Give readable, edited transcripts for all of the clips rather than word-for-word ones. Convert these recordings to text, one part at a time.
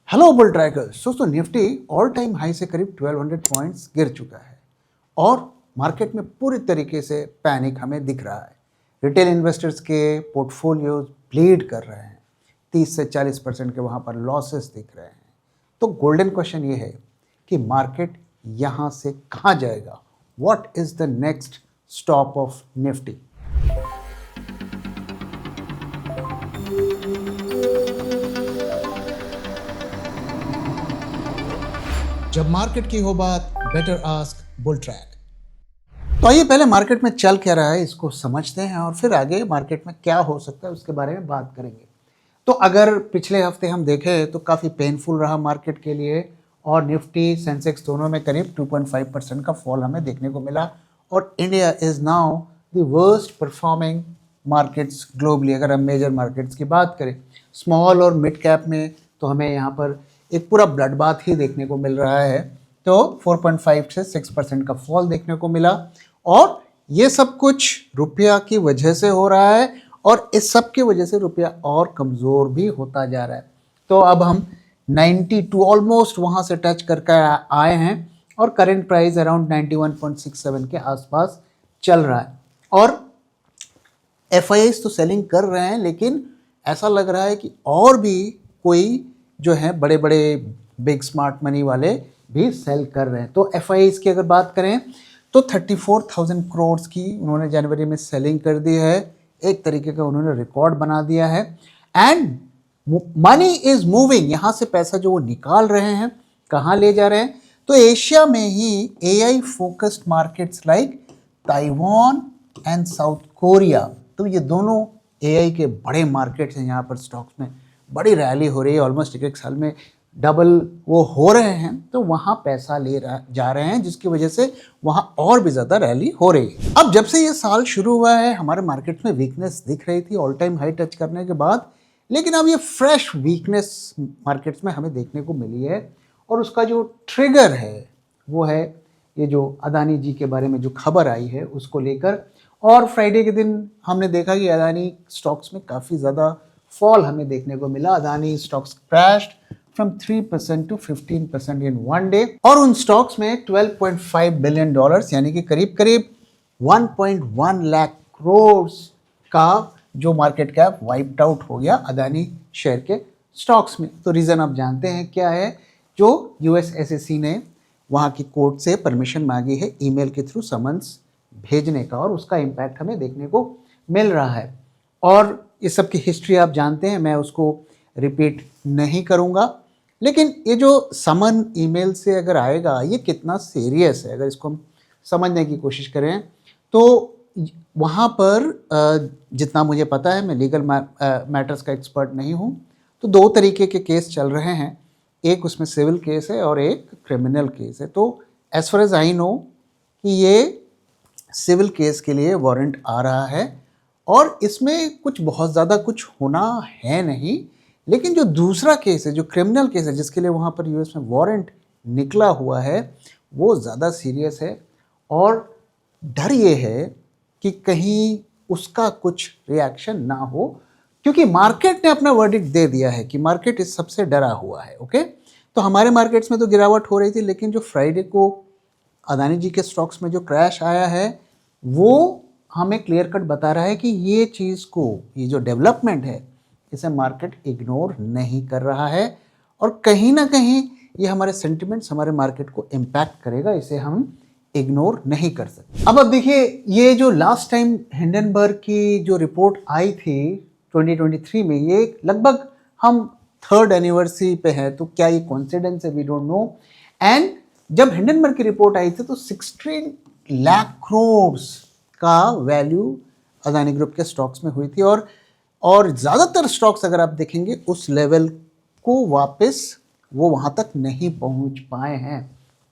Hello bull trackers. दोस्तों Nifty all time high से करीब 1200 पॉइंट्स गिर चुका है और मार्केट में पूरी तरीके से पैनिक हमें दिख रहा है। रिटेल इन्वेस्टर्स के पोर्टफोलियोज ब्लीड कर रहे हैं, 30 से 40% के वहाँ पर लॉसेस दिख रहे हैं। तो गोल्डन क्वेश्चन ये है कि मार्केट यहाँ से कहाँ जाएगा? What is the next stop of Nifty? जब मार्केट की हो बात, बेटर आस्क बुल ट्रैक। तो आइए पहले मार्केट में चल क्या रहा है इसको समझते हैं और फिर आगे मार्केट में क्या हो सकता है उसके बारे में बात करेंगे। तो अगर पिछले हफ्ते हम देखें तो काफ़ी पेनफुल रहा मार्केट के लिए और निफ्टी सेंसेक्स दोनों में करीब 2.5% का फॉल हमें देखने को मिला और India is now the worst performing markets globally. अगर हम मेजर मार्केट्स की बात करें, स्मॉल और मिड कैप में तो हमें यहाँ पर एक पूरा ब्लड बाथ ही देखने को मिल रहा है। तो 4.5 से 6% का फॉल देखने को मिला और ये सब कुछ रुपया की वजह से हो रहा है और इस सब की वजह से रुपया और कमज़ोर भी होता जा रहा है। तो अब हम 92 ऑलमोस्ट वहाँ से टच करके आए हैं और करेंट प्राइस अराउंड 91.67 के आसपास चल रहा है और FIIs तो सेलिंग कर रहे हैं, लेकिन ऐसा लग रहा है कि और भी कोई जो है बड़े बड़े बिग स्मार्ट मनी वाले भी सेल कर रहे हैं। तो FIIs की अगर बात करें तो 34,000 करोड़ की उन्होंने जनवरी में सेलिंग कर दी है। एक तरीके का उन्होंने रिकॉर्ड बना दिया है एंड मनी इज मूविंग। यहाँ से पैसा जो वो निकाल रहे हैं कहाँ ले जा रहे हैं? तो एशिया में ही AI focused markets like Taiwan and south Korea, तो ये दोनों AI के बड़े मार्केट्स हैं। यहाँ पर स्टॉक्स में बड़ी रैली हो रही है, ऑलमोस्ट एक साल में डबल वो हो रहे हैं। तो वहाँ पैसा जा रहे हैं जिसकी वजह से वहाँ और भी ज़्यादा रैली हो रही है। अब जब से ये साल शुरू हुआ है हमारे मार्केट में वीकनेस दिख रही थी ऑल टाइम हाई टच करने के बाद, लेकिन अब ये फ्रेश वीकनेस मार्केट्स में हमें देखने को मिली है और उसका जो ट्रिगर है वो है ये जो अदानी जी के बारे में जो खबर आई है उसको लेकर। और फ्राइडे के दिन हमने देखा कि अदानी स्टॉक्स में काफ़ी ज़्यादा फॉल हमें देखने को मिला। Adani stocks crashed from 3% to 15% in one day और उन स्टॉक्स में 12.5 बिलियन डॉलर्स यानी कि करीब करीब 1.1 लाख करोड़ का जो मार्केट कैप वाइप्ड आउट हो गया अदानी शेयर के स्टॉक्स में। तो रीज़न आप जानते हैं क्या है? जो US SEC ने वहाँ की कोर्ट से परमिशन मांगी है ईमेल के थ्रू समन्स भेजने का और उसका इम्पैक्ट हमें देखने को मिल रहा है। और इस सब की हिस्ट्री आप जानते हैं, मैं उसको रिपीट नहीं करूँगा। लेकिन ये जो समन ईमेल से अगर आएगा ये कितना सीरियस है, अगर इसको हम समझने की कोशिश करें तो वहाँ पर जितना मुझे पता है, मैं लीगल मैटर्स का एक्सपर्ट नहीं हूँ, तो दो तरीके के केस चल रहे हैं। एक उसमें सिविल केस है और एक क्रिमिनल केस है। तो as far as I know कि ये सिविल केस के लिए वारंट आ रहा है और इसमें कुछ बहुत ज़्यादा कुछ होना है नहीं। लेकिन जो दूसरा केस है, जो क्रिमिनल केस है जिसके लिए वहाँ पर US में वारंट निकला हुआ है, वो ज़्यादा सीरियस है और डर ये है कि कहीं उसका कुछ रिएक्शन ना हो, क्योंकि मार्केट ने अपना वर्डिक्ट दे दिया है कि मार्केट इस सबसे डरा हुआ है। ओके, तो हमारे मार्केट्स में तो गिरावट हो रही थी, लेकिन जो फ्राइडे को अदानी जी के स्टॉक्स में जो क्रैश आया है वो हमें क्लियर कट बता रहा है कि ये चीज़ को, ये जो डेवलपमेंट है इसे मार्केट इग्नोर नहीं कर रहा है और कहीं ना कहीं ये हमारे सेंटिमेंट्स, हमारे मार्केट को इम्पैक्ट करेगा। इसे हम इग्नोर नहीं कर सकते। अब देखिए, ये जो लास्ट टाइम हिंडनबर्ग की जो रिपोर्ट आई थी 2023 में, ये लगभग हम 3rd एनिवर्सरी पे है, तो क्या ये कॉन्सिडेंस है? We don't know. एंड जब हिंडनबर्ग की रिपोर्ट आई थी तो 16 लाख करोड़ का वैल्यू अदानी ग्रुप के स्टॉक्स में हुई थी और ज़्यादातर स्टॉक्स अगर आप देखेंगे उस लेवल को वापस वो वहाँ तक नहीं पहुँच पाए हैं।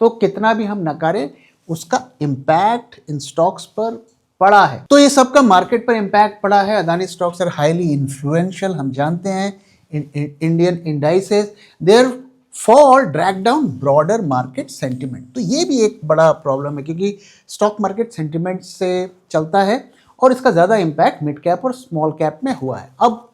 तो कितना भी हम नकारें, उसका इम्पैक्ट इन स्टॉक्स पर पड़ा है। तो ये सबका मार्केट पर इम्पैक्ट पड़ा है। Adani stocks are highly influential, हम जानते हैं, Indian indices, their fall drag down broader market sentiment. तो ये भी एक बड़ा प्रॉब्लम है क्योंकि स्टॉक मार्केट सेंटिमेंट से चलता है और इसका ज़्यादा इम्पैक्ट मिड कैप और स्मॉल कैप में हुआ है। अब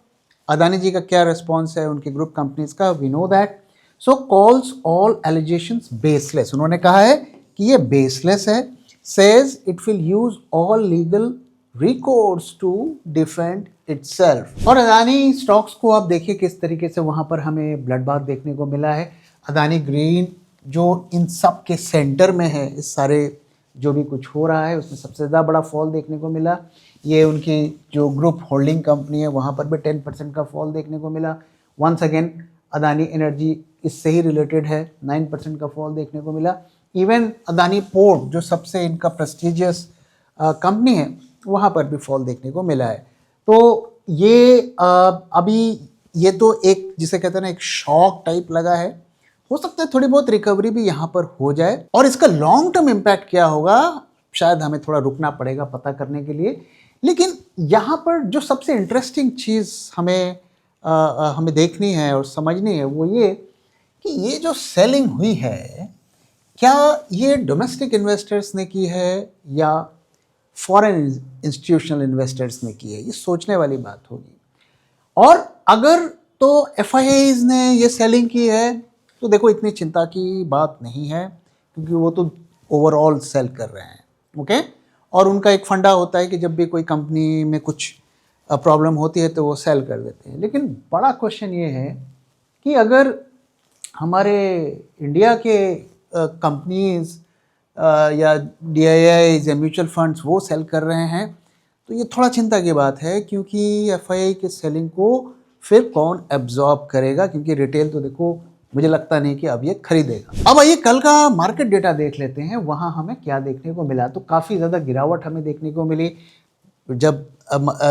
अदानी जी का क्या रिस्पॉन्स है उनकी ग्रुप कंपनीज का, we know that. So calls all allegations baseless. उन्होंने कहा है कि ये बेसलेस है। Says it will use all legal recourse to defend itself. और अदानी स्टॉक्स को आप देखिए किस तरीके से वहां पर हमें ब्लड बाथ देखने को मिला है। अदानी ग्रीन जो इन सब के सेंटर में है, इस सारे जो भी कुछ हो रहा है उसमें सबसे ज़्यादा बड़ा फॉल देखने को मिला। ये उनकी जो ग्रुप होल्डिंग कंपनी है वहाँ पर भी 10% का फॉल देखने को मिला। वंस अगेन अदानी एनर्जी इससे ही रिलेटेड है, 9% का फॉल देखने को मिला। इवन अदानी पोर्ट जो सबसे इनका प्रेस्टिजियस कंपनी है वहाँ पर भी फॉल देखने को मिला है। तो ये अभी ये तो एक जिसे कहते हैं ना एक शॉक टाइप लगा है। हो सकता है थोड़ी बहुत रिकवरी भी यहाँ पर हो जाए और इसका लॉन्ग टर्म इम्पैक्ट क्या होगा शायद हमें थोड़ा रुकना पड़ेगा पता करने के लिए। लेकिन यहाँ पर जो सबसे इंटरेस्टिंग चीज़ हमें देखनी है और समझनी है वो ये कि ये जो सेलिंग हुई है क्या ये डोमेस्टिक इन्वेस्टर्स ने की है या फॉरेन इंस्टीट्यूशनल इन्वेस्टर्स ने की है, ये सोचने वाली बात होगी। और अगर तो एफआईआईज ने ये सेलिंग की है तो देखो इतनी चिंता की बात नहीं है क्योंकि वो तो ओवरऑल सेल कर रहे हैं, ओके। और उनका एक फंडा होता है कि जब भी कोई कंपनी में कुछ प्रॉब्लम होती है तो वो सेल कर देते हैं। लेकिन बड़ा क्वेश्चन ये है कि अगर हमारे इंडिया के कंपनीज या डीआईआईज या म्यूचुअल फंड्स वो सेल कर रहे हैं तो ये थोड़ा चिंता की बात है क्योंकि एफआईआई के सेलिंग को फिर कौन एब्जॉर्ब करेगा, क्योंकि रिटेल तो देखो मुझे लगता नहीं कि अब ये खरीदेगा। अब आइए कल का मार्केट डेटा देख लेते हैं, वहाँ हमें क्या देखने को मिला। तो काफ़ी ज़्यादा गिरावट हमें देखने को मिली। जब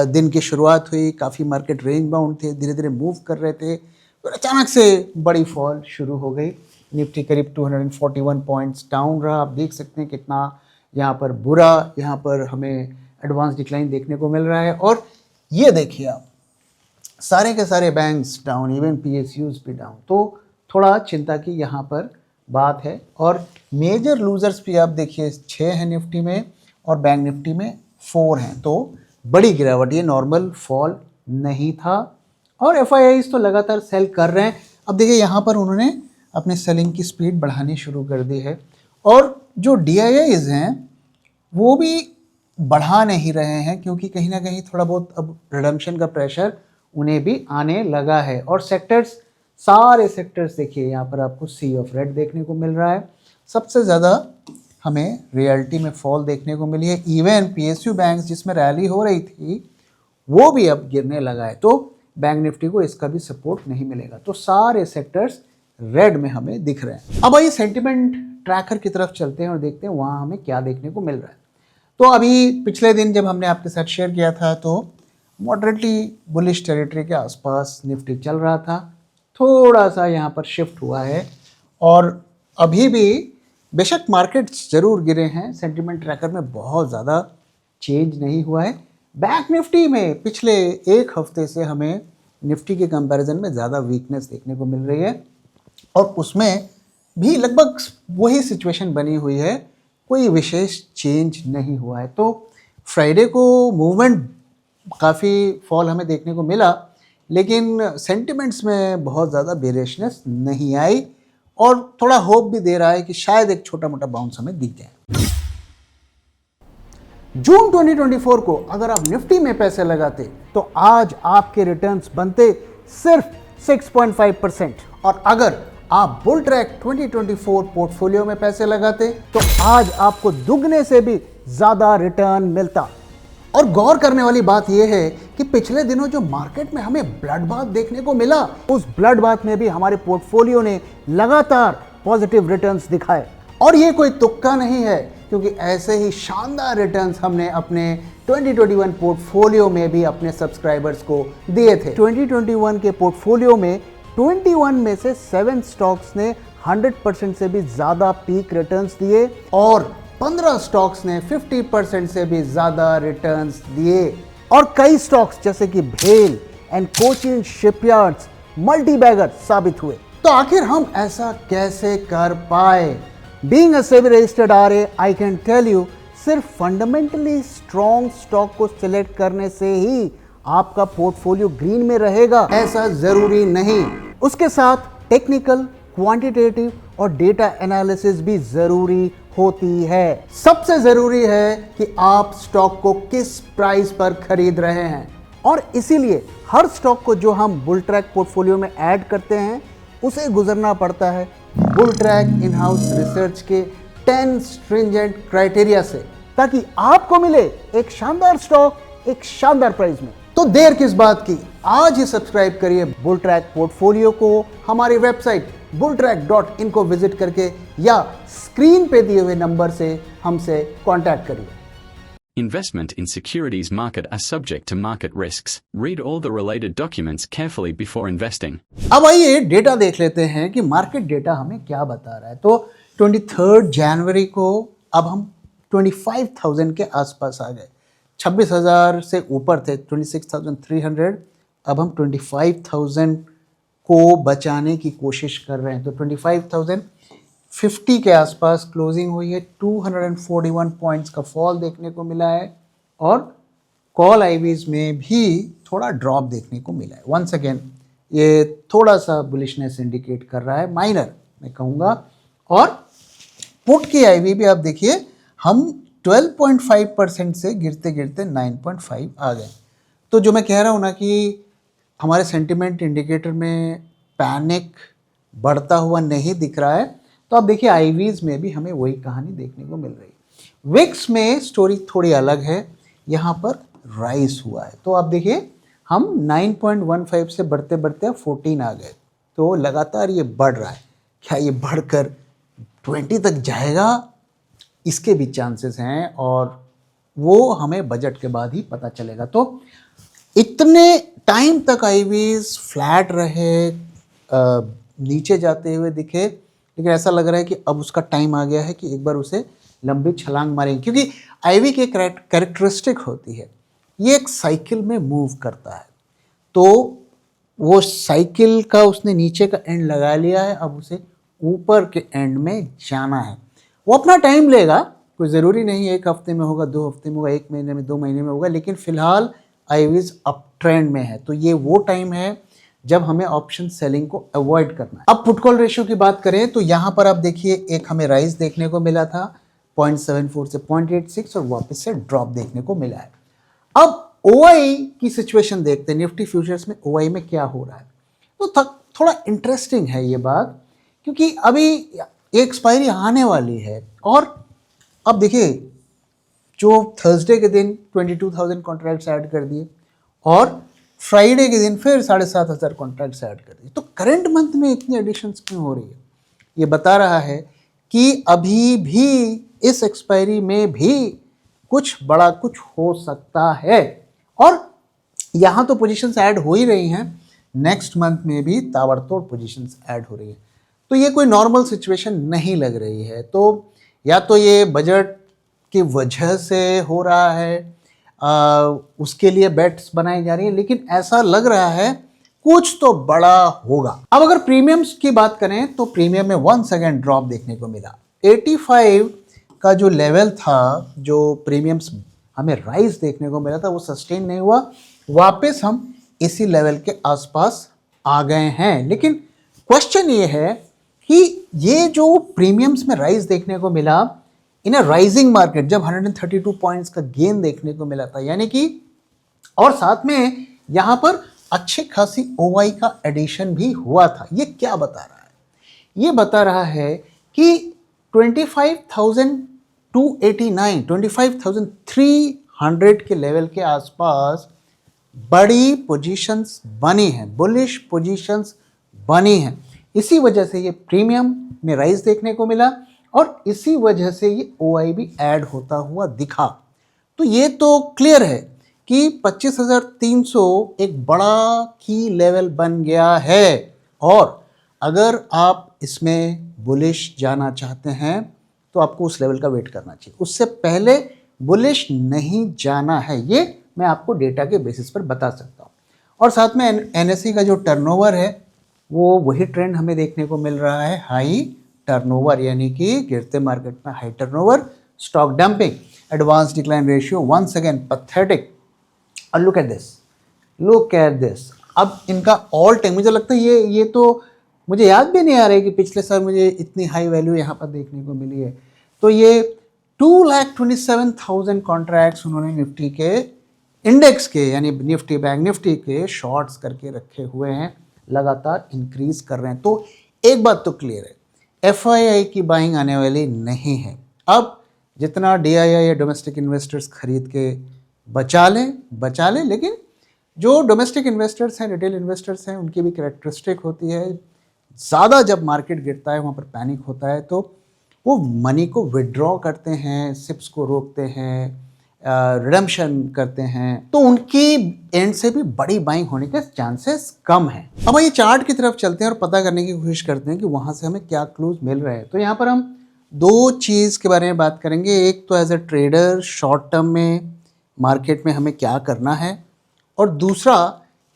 दिन की शुरुआत हुई काफ़ी मार्केट रेंज बाउंड थे, धीरे धीरे मूव कर रहे थे, फिर अचानक से बड़ी फॉल शुरू हो गई। निफ्टी करीब 241 पॉइंट्स डाउन रहा। आप देख सकते हैं कितना यहाँ पर बुरा यहाँ पर हमें एडवांस डिक्लाइन देखने को मिल रहा है। और ये देखिए आप सारे के सारे बैंक्स डाउन, इवन पीएसयूज भी डाउन। तो थोड़ा चिंता की यहाँ पर बात है। और मेजर लूजर्स भी आप देखिए 6 हैं निफ्टी में और बैंक निफ्टी में 4 हैं। तो बड़ी गिरावट, ये नॉर्मल फॉल नहीं था। और एफआईआईज तो लगातार सेल कर रहे हैं। अब देखिए यहाँ पर उन्होंने अपनी सेलिंग की स्पीड बढ़ानी शुरू कर दी है और जो डीआईआईज हैं वो भी बढ़ा नहीं रहे हैं क्योंकि कहीं ना कहीं थोड़ा बहुत अब रिडम्पशन का प्रेशर उन्हें भी आने लगा है। और सेक्टर्स, सारे सेक्टर्स देखिए यहाँ पर आपको सी ऑफ रेड देखने को मिल रहा है। सबसे ज़्यादा हमें रियल्टी में फॉल देखने को मिली है। इवन पीएसयू बैंक्स जिसमें रैली हो रही थी वो भी अब गिरने लगा है। तो बैंक निफ्टी को इसका भी सपोर्ट नहीं मिलेगा। तो सारे सेक्टर्स रेड में हमें दिख रहे हैं। अब आइए सेंटिमेंट ट्रैकर की तरफ चलते हैं और देखते हैं वहाँ हमें क्या देखने को मिल रहा है। तो अभी पिछले दिन जब हमने आपके साथ शेयर किया था तो मॉडरेटली बुलिश टेरिटरी के आसपास निफ्टी चल रहा था। थोड़ा सा यहाँ पर शिफ्ट हुआ है और अभी भी बेशक मार्केट्स ज़रूर गिरे हैं, सेंटिमेंट ट्रैकर में बहुत ज़्यादा चेंज नहीं हुआ है। बैंक निफ्टी में पिछले एक हफ्ते से हमें निफ्टी के कंपैरिजन में ज़्यादा वीकनेस देखने को मिल रही है और उसमें भी लगभग वही सिचुएशन बनी हुई है, कोई विशेष चेंज नहीं हुआ है। तो फ्राइडे को मूवमेंट काफ़ी फॉल हमें देखने को मिला लेकिन सेंटिमेंट्स में बहुत ज़्यादा बेरिशनेस नहीं आई और थोड़ा होप भी दे रहा है कि शायद एक छोटा मोटा बाउंस हमें दिख जाए। जून 2024 को अगर आप निफ्टी में पैसे लगाते तो आज आपके रिटर्न्स बनते सिर्फ 6.5% और अगर आप बुल ट्रैक 2024 पोर्टफोलियो में पैसे लगाते तो आज आपको दुगने से भी ज्यादा रिटर्न मिलता। और गौर करने वाली बात यह है कि पिछले दिनों जो मार्केट में हमें ब्लड बाथ देखने को मिला उस ब्लड बाथ में भी हमारे पोर्टफोलियो ने लगातार पॉजिटिव रिटर्न्स दिखाए। और ये कोई तुक्का नहीं है क्योंकि ऐसे ही शानदार रिटर्न्स हमने अपने 2021 पोर्टफोलियो में भी अपने सब्सक्राइबर्स को दिए थे। 2021 के पोर्टफोलियो में 21 में से 7 स्टॉक्स ने 100% से भी ज्यादा पीक रिटर्न्स दिए और 15 स्टॉक्स ने 50% से भी ज्यादा रिटर्न्स दिए। और कई स्टॉक्स जैसे कि भेल एंड कोचिन शिपयार्ड्स मल्टीबैगर साबित हुए। तो आखिर हम ऐसा कैसे कर पाए? Being a SEBI registered RA, I can tell you, सिर्फ फंडामेंटली स्ट्रॉन्ग स्टॉक को सिलेक्ट करने से ही आपका पोर्टफोलियो ग्रीन में रहेगा ऐसा जरूरी नहीं। उसके साथ टेक्निकल, क्वांटिटेटिव और डेटा एनालिसिस भी ज़रूरी होती है। सबसे ज़रूरी है कि आप स्टॉक को किस प्राइस पर खरीद रहे हैं, और इसीलिए हर स्टॉक को जो हम बुल ट्रैक पोर्टफोलियो में ऐड करते हैं उसे गुजरना पड़ता है bull track in house research के 10 स्ट्रिंजेंट क्राइटेरिया से, ताकि आपको मिले एक शानदार स्टॉक एक शानदार प्राइस में। तो देर किस बात की, आज ही सब्सक्राइब करिए बुल ट्रैक पोर्टफोलियो को हमारी वेबसाइट bulltrack.in को विजिट करके, या स्क्रीन पे दिए हुए नंबर से हमसे कांटेक्ट करिए। Investment in securities market are subject to market risks. Read all the related documents carefully before investing. अब आइए डेटा देख लेते हैं कि मार्केट डेटा हमें क्या बता रहा है। तो 23 जनवरी को अब हम 25,000 के आसपास आ गए। 26,000 से ऊपर थे 26,300, अब हम 25,000 को बचाने की कोशिश कर रहे हैं। तो 25,050 के आसपास क्लोजिंग हुई है। 241 पॉइंट्स का फॉल देखने को मिला है, और कॉल आईवीज में भी थोड़ा ड्रॉप देखने को मिला है। वंस अगेन ये थोड़ा सा बुलिशनेस इंडिकेट कर रहा है, माइनर मैं कहूँगा। और पुट की आईवी भी आप देखिए, हम 12.5% से गिरते गिरते 9.5 आ गए। तो जो मैं कह रहा हूँ ना कि हमारे सेंटिमेंट इंडिकेटर में पैनिक बढ़ता हुआ नहीं दिख रहा है। तो आप देखिए आईवीज में भी हमें वही कहानी देखने को मिल रही है। विक्स में स्टोरी थोड़ी अलग है, यहाँ पर राइज हुआ है। तो आप देखिए हम 9.15 से बढ़ते बढ़ते 14 आ गए। तो लगातार ये बढ़ रहा है। क्या ये बढ़कर 20 तक जाएगा? इसके भी चांसेस हैं, और वो हमें बजट के बाद ही पता चलेगा। तो इतने टाइम तक आईवीज फ्लैट रहे, नीचे जाते हुए दिखे, लेकिन ऐसा लग रहा है कि अब उसका टाइम आ गया है कि एक बार उसे लंबी छलांग मारेंगे। क्योंकि आईवी की कैरेक्टरिस्टिक होती है, ये एक साइकिल में मूव करता है। तो वो साइकिल का उसने नीचे का एंड लगा लिया है, अब उसे ऊपर के एंड में जाना है। वो अपना टाइम लेगा, कोई ज़रूरी नहीं एक हफ्ते में होगा, 2 हफ्ते में होगा, 1 महीने में, 2 महीने में होगा, लेकिन फिलहाल आईवीज अप ट्रेंड में है। तो ये वो टाइम है जब हमें ऑप्शन सेलिंग को अवॉइड करना है। अब पुट कॉल रेशियो की बात करें तो यहाँ पर आप देखिए एक हमें राइज देखने को मिला था 0.74 से 0.86, और वापस से ड्रॉप देखने को मिला है। अब ओआई की सिचुएशन देखते हैं, निफ्टी फ्यूचर्स में ओआई में क्या हो रहा है। तो थोड़ा इंटरेस्टिंग है ये बात, क्योंकि अभी एक्सपायरी आने वाली है। और अब देखिए जो थर्सडे के दिन 22,000 कॉन्ट्रैक्ट्स ऐड कर दिए, और फ्राइडे के दिन फिर 7,500 कॉन्ट्रैक्ट्स ऐड कर दिए। तो करंट मंथ में इतनी एडिशंस क्यों हो रही है? ये बता रहा है कि अभी भी इस एक्सपायरी में भी कुछ बड़ा कुछ हो सकता है। और यहाँ तो पोजीशंस ऐड हो ही रही हैं, नेक्स्ट मंथ में भी ताबड़तोड़ पोजीशंस ऐड हो रही है। तो ये कोई नॉर्मल सिचुएशन नहीं लग रही है। तो या तो ये बजट की वजह से हो रहा है, उसके लिए बेट्स बनाई जा रही है, लेकिन ऐसा लग रहा है कुछ तो बड़ा होगा। अब अगर प्रीमियम्स की बात करें तो प्रीमियम में वंस अगेन ड्रॉप देखने को मिला। 85 का जो लेवल था, जो प्रीमियम्स हमें राइज देखने को मिला था, वो सस्टेन नहीं हुआ, वापस हम इसी लेवल के आसपास आ गए हैं। लेकिन क्वेश्चन ये है कि ये जो प्रीमियम्स में राइज देखने को मिला इन अ राइजिंग मार्केट, जब 132 पॉइंट्स का गेन देखने को मिला था, यानी कि, और साथ में यहाँ पर अच्छी खासी ओआई का एडिशन भी हुआ था। ये क्या बता रहा है? ये बता रहा है कि 25,289, 25,300 के लेवल के आसपास बड़ी पोजीशंस बनी हैं, बुलिश पोजीशंस बनी हैं। इसी वजह से ये प्रीमियम में राइज देखने को मिला, और इसी वजह से ये ओआई भी ऐड होता हुआ दिखा। तो ये तो क्लियर है कि 25,300 एक बड़ा की लेवल बन गया है, और अगर आप इसमें बुलिश जाना चाहते हैं तो आपको उस लेवल का वेट करना चाहिए, उससे पहले बुलिश नहीं जाना है। ये मैं आपको डेटा के बेसिस पर बता सकता हूँ। और साथ में एनएसई का जो टर्नओवर है वो वही ट्रेंड हमें देखने को मिल रहा है, हाई टर्नओवर, यानी कि गिरते मार्केट में high turnover, stock dumping, advance decline ratio once again pathetic. और लुक एट दिस, अब इनका ऑल टाइम, मुझे लगता है ये तो मुझे याद भी नहीं आ रहा है कि पिछले साल मुझे इतनी हाई वैल्यू यहाँ पर देखने को मिली है। तो ये 2,27,000 कॉन्ट्रैक्ट्स उन्होंने निफ्टी के इंडेक्स के यानी निफ्टी बैंक निफ्टी के शॉर्ट्स करके रखे हुए हैं, लगातार इंक्रीज कर रहे हैं। तो एक बात तो क्लियर है, एफआईआई की बाइंग आने वाली नहीं है। अब जितना डीआईआई या डोमेस्टिक इन्वेस्टर्स खरीद के बचा लें, लेकिन जो डोमेस्टिक इन्वेस्टर्स हैं, रिटेल इन्वेस्टर्स हैं, उनकी भी कैरेक्टरिस्टिक होती है, ज़्यादा जब मार्केट गिरता है वहाँ पर पैनिक होता है तो वो मनी को विड्रॉ करते हैं, सिप्स को रोकते हैं, रिडम्पशन करते हैं, तो उनकी एंड से भी बड़ी बाइंग होने के चांसेस कम हैं। अब ये चार्ट की तरफ चलते हैं और पता करने की कोशिश करते हैं कि वहाँ से हमें क्या क्लूज मिल रहे हैं। तो यहाँ पर हम दो चीज़ के बारे में बात करेंगे। एक तो as a trader short term में मार्केट में हमें क्या करना है, और दूसरा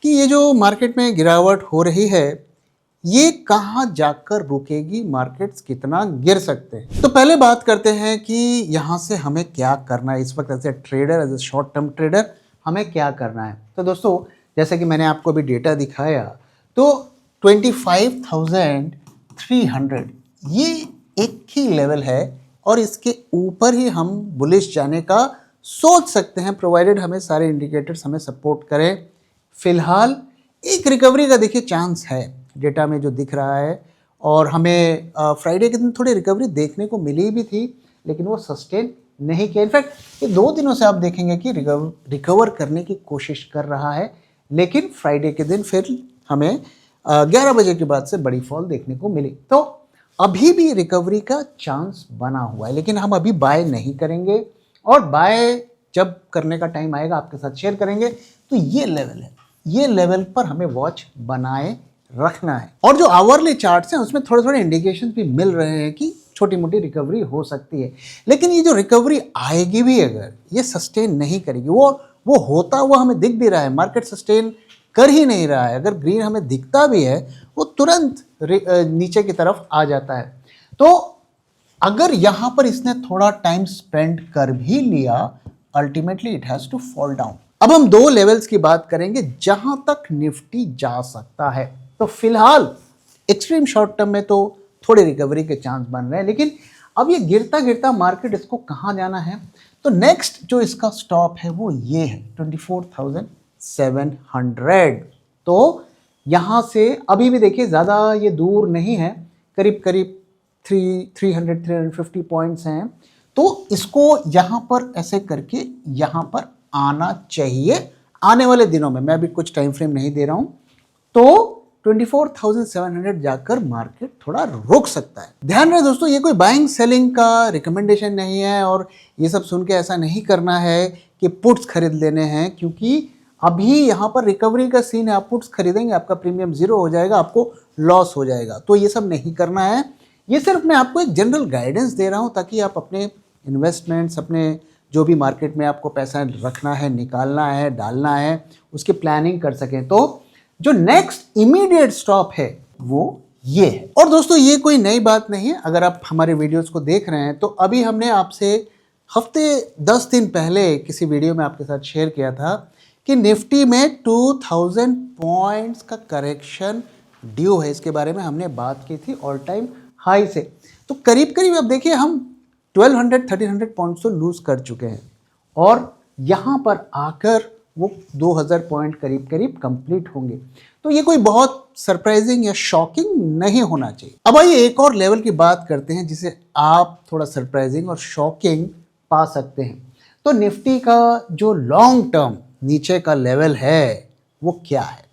कि ये जो मार्केट में गिरावट हो रही है ये कहाँ जाकर रुकेगी, मार्केट्स कितना गिर सकते हैं। तो पहले बात करते हैं कि यहाँ से हमें क्या करना है इस वक्त as a trader, as a short term trader हमें क्या करना है। तो दोस्तों जैसे कि मैंने आपको अभी डेटा दिखाया तो 25,300 ये एक ही लेवल है और इसके ऊपर ही हम बुलिश जाने का सोच सकते हैं, प्रोवाइडेड हमें सारे इंडिकेटर्स हमें सपोर्ट करें। फिलहाल एक रिकवरी का देखिए चांस है डेटा में जो दिख रहा है, और हमें फ्राइडे के दिन थोड़ी रिकवरी देखने को मिली भी थी, लेकिन वो सस्टेन नहीं किया। इनफैक्ट ये 2 दिनों से आप देखेंगे कि रिकवर करने की कोशिश कर रहा है, लेकिन फ्राइडे के दिन फिर हमें 11 बजे के बाद से बड़ी फॉल देखने को मिली। तो अभी भी रिकवरी का चांस बना हुआ है, लेकिन हम अभी बाय नहीं करेंगे, और बाय जब करने का टाइम आएगा आपके साथ शेयर करेंगे। तो ये लेवल है, ये लेवल पर हमें वॉच बनाए रखना है। और जो आवरली चार्ट्स हैं उसमें थोड़े थोड़े इंडिकेशन भी मिल रहे हैं कि छोटी मोटी रिकवरी हो सकती है, लेकिन ये जो रिकवरी आएगी भी अगर ये सस्टेन नहीं करेगी, वो होता हुआ हमें दिख भी रहा है, मार्केट सस्टेन कर ही नहीं रहा है। अगर ग्रीन हमें दिखता भी है वो तुरंत नीचे की तरफ आ जाता है। तो अगर यहाँ पर इसने थोड़ा टाइम स्पेंड कर भी लिया, ultimately it has to fall down. अब हम 2 लेवल्स की बात करेंगे जहां तक निफ्टी जा सकता है। तो फिलहाल एक्सट्रीम शॉर्ट टर्म में तो थोड़ी रिकवरी के चांस बन रहे हैं, लेकिन अब ये गिरता गिरता मार्केट इसको कहाँ जाना है, तो नेक्स्ट जो इसका स्टॉप है वो ये है 24,700। तो यहाँ से अभी भी देखिए ज़्यादा ये दूर नहीं है, करीब करीब 350 पॉइंट्स हैं। तो इसको यहाँ पर ऐसे करके यहाँ पर आना चाहिए आने वाले दिनों में। मैं अभी कुछ टाइम फ्रेम नहीं दे रहा हूँ, तो 24,700 जाकर मार्केट थोड़ा रुक सकता है। ध्यान रहे दोस्तों, ये कोई बाइंग सेलिंग का रिकमेंडेशन नहीं है, और ये सब सुन के ऐसा नहीं करना है कि पुट्स खरीद लेने हैं, क्योंकि अभी यहाँ पर रिकवरी का सीन है। आप पुट्स खरीदेंगे आपका प्रीमियम 0 हो जाएगा, आपको लॉस हो जाएगा। तो ये सब नहीं करना है। ये सिर्फ मैं आपको एक जनरल गाइडेंस दे रहा हूँ ताकि आप अपने इन्वेस्टमेंट्स, अपने जो भी मार्केट में आपको पैसा रखना है, निकालना है, डालना है, उसकी प्लानिंग कर सकें। तो जो नेक्स्ट इमीडिएट स्टॉप है वो ये है। और दोस्तों ये कोई नई बात नहीं है, अगर आप हमारे वीडियोस को देख रहे हैं तो अभी हमने आपसे हफ्ते 10 दिन पहले किसी वीडियो में आपके साथ शेयर किया था कि निफ्टी में 2000 पॉइंट्स का करेक्शन ड्यू है। इसके बारे में हमने बात की थी ऑल टाइम हाई से। तो करीब करीब अब देखिए हम 1200-1300 पॉइंट्स तो लूज कर चुके हैं, और यहाँ पर आकर वो 2000 पॉइंट करीब करीब कंप्लीट होंगे। तो ये कोई बहुत सरप्राइजिंग या शॉकिंग नहीं होना चाहिए। अब आइए एक और लेवल की बात करते हैं जिसे आप थोड़ा सरप्राइजिंग और शॉकिंग पा सकते हैं। तो निफ्टी का जो लॉन्ग टर्म नीचे का लेवल है वो क्या है,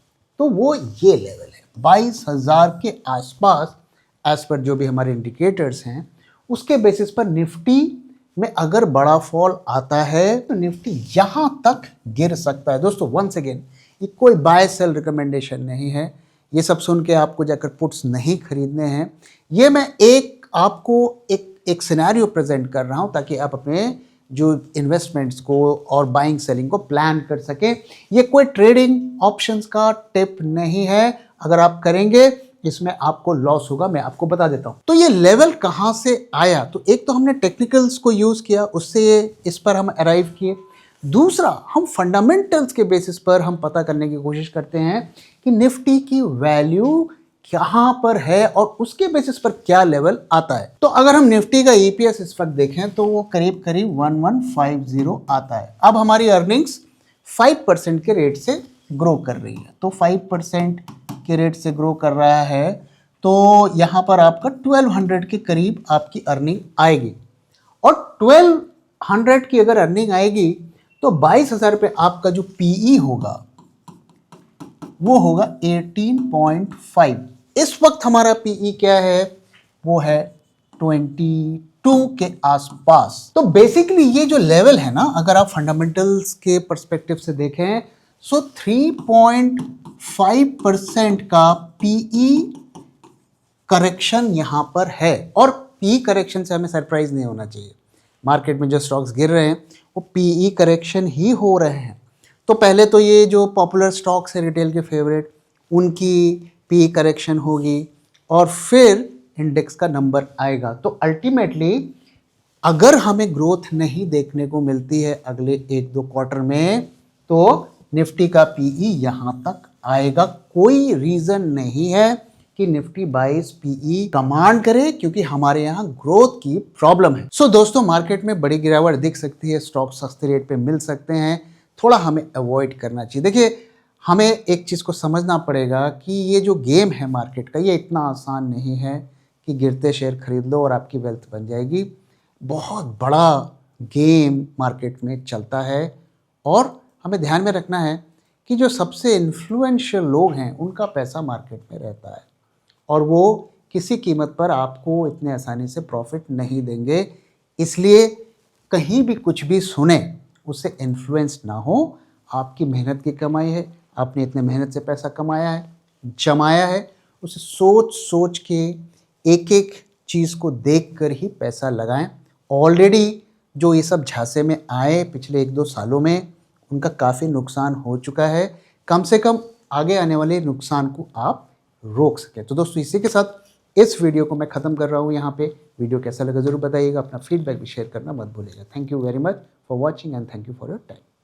तो वो ये लेवल है 22,000 के आसपास। एज पर जो भी हमारे इंडिकेटर्स हैं उसके बेसिस पर निफ्टी में अगर बड़ा फॉल आता है तो निफ्टी यहाँ तक गिर सकता है। दोस्तों वंस अगेन ये कोई बाय सेल रिकमेंडेशन नहीं है, ये सब सुन के आपको जाकर पुट्स नहीं खरीदने हैं। ये मैं आपको एक सिनेरियो प्रेजेंट कर रहा हूँ ताकि आप अपने जो इन्वेस्टमेंट्स को और बाइंग सेलिंग को प्लान कर सकें। ये कोई ट्रेडिंग ऑप्शंस का टिप नहीं है, अगर आप करेंगे इसमें आपको लॉस होगा, मैं आपको बता देता हूं। तो ये लेवल कहां से आया, तो एक तो हमने टेक्निकल्स को यूज किया, उससे इस पर हम अराइव किए। दूसरा हम फंडामेंटल्स के बेसिस पर हम पता करने की कोशिश करते हैं कि निफ्टी की वैल्यू कहाँ पर है और उसके बेसिस पर क्या लेवल आता है। तो अगर हम निफ्टी का ईपीएस इस वक्त देखें तो वो करीब करीब 1150 आता है। अब हमारी अर्निंग्स 5% के रेट से ग्रो कर रही है, तो 5% के रेट से ग्रो कर रहा है, तो यहाँ पर आपका 1200 के करीब आपकी अर्निंग आएगी। और 1200 की अगर अर्निंग आएगी तो 22,000 रुपये आपका जो पीई होगा वो होगा 18.5। इस वक्त हमारा पीई क्या है, वो है 22 के आसपास। तो बेसिकली ये जो लेवल है ना, अगर आप फंडामेंटल्स के पर्सपेक्टिव से देखें, सो 3.5% का पीई करेक्शन यहां पर है। और पी करेक्शन से हमें सरप्राइज नहीं होना चाहिए। मार्केट में जो स्टॉक्स गिर रहे हैं वो पीई करेक्शन ही हो रहे हैं। तो पहले तो ये जो पॉपुलर स्टॉक्स है रिटेल के फेवरेट, उनकी पी करेक्शन होगी और फिर इंडेक्स का नंबर आएगा। तो अल्टीमेटली अगर हमें ग्रोथ नहीं देखने को मिलती है अगले 1-2 क्वार्टर में, तो निफ्टी का पीई यहाँ तक आएगा। कोई रीज़न नहीं है कि निफ्टी 22 पीई कमांड करे, क्योंकि हमारे यहाँ ग्रोथ की प्रॉब्लम है। सो दोस्तों, मार्केट में बड़ी गिरावट दिख सकती है, स्टॉक सस्ते रेट पे मिल सकते हैं, थोड़ा हमें अवॉइड करना चाहिए। देखिए, हमें एक चीज़ को समझना पड़ेगा कि ये जो गेम है मार्केट का, ये इतना आसान नहीं है कि गिरते शेयर खरीद लो और आपकी वेल्थ बन जाएगी। बहुत बड़ा गेम मार्केट में चलता है और हमें ध्यान में रखना है कि जो सबसे इन्फ्लुएंशियल लोग हैं उनका पैसा मार्केट में रहता है और वो किसी कीमत पर आपको इतने आसानी से प्रॉफिट नहीं देंगे। इसलिए कहीं भी कुछ भी सुने उससे इन्फ्लुएंस ना हो। आपकी मेहनत की कमाई है, आपने इतने मेहनत से पैसा कमाया है, जमाया है, उसे सोच सोच के एक एक चीज़ को देख कर ही पैसा लगाएं। ऑलरेडी जो ये सब झांसे में आए पिछले 1-2 सालों में, उनका काफ़ी नुकसान हो चुका है। कम से कम आगे आने वाले नुकसान को आप रोक सकें। तो दोस्तों, इसी के साथ इस वीडियो को मैं ख़त्म कर रहा हूँ यहाँ पे। वीडियो कैसा लगा ज़रूर बताइएगा, अपना फीडबैक भी शेयर करना मत भूलिएगा। Thank you very much for watching and thank you for your time.